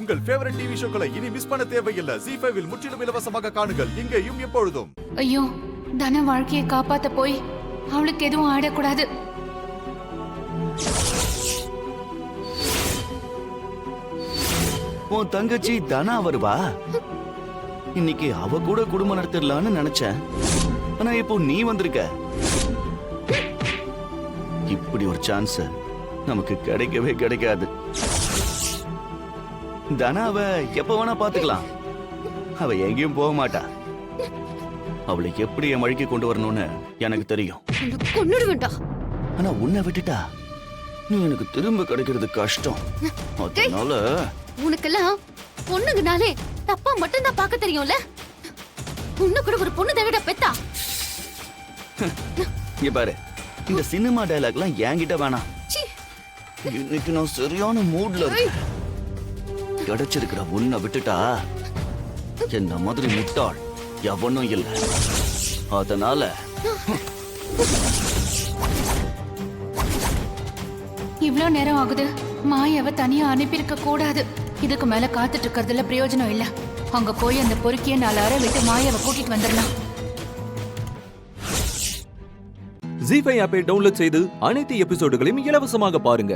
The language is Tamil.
உங்கள் ஃபேவரட் டிவி ஷோக்களை இனி மிஸ் பண்ண தேவையில்லை. ZEE5 இல் முற்றிலும் இலவசமாக காணுங்கள். இங்கேயும் எப்பொழுதும். ஐயோ, தன வாழ்க்கையை காப்பாத்த போய் அவளுக்கு எதுவும் ஆடக்கூடாது. உன் தங்கச்சி தனா வருவா. இன்னைக்கு அவ கூட குடும்பம் நடத்திடலான்னு நினைச்சேன். ஆனா இப்போ நீ வந்திருக்க. இப்படி ஒரு சான்ஸ் நமக்கு கிடைக்கவே கிடைக்காது. தனாவ எப்ப வேணா பாத்துக்கலாம். அவ எங்கேயும் போக மாட்டா. அவளை எப்படி என் வழிக்கு கொண்டு வரணும்னு எனக்கு தெரியும். ஆனா உன்னை விட்டுட்டா நீ எனக்கு திரும்ப கிடைக்கிறது கஷ்டம். அதனால உனக்கெல்லாம் பொண்ணுங்கனாலே தப்பா மட்டும் தான் பார்க்க தெரியும்ல. உன்ன கூட ஒரு பொண்ணு தவிட பெத்தா. இங்க பாரு, இந்த சினிமா டயலாக்லாம் என்கிட்ட வேணாம். இன்னைக்கு நான் சரியான மூட்ல இருக்கேன். கிடைச்சிருக்கிற உன்னை விட்டுட்டா என்ன மாதிரி முட்டாள் எவனும் இல்லை. அதனால இவ்ளோ நேரம் ஆகுது. மாயாவை தனியா அனுப்பியிருக்க கூடாது. இதுக்கு மேல காத்துட்டு இருக்கிறதுல பிரயோஜனம் இல்ல. அங்க போய் அந்த பொறுக்கிய 4 அறை விட்டு மாயாவை கூட்டிட்டு வந்துடலாம். ZEE5 ஆப்பை டவுன்லோட் செய்து அனைத்து எபிசோடுகளையும் இலவசமாக பாருங்க.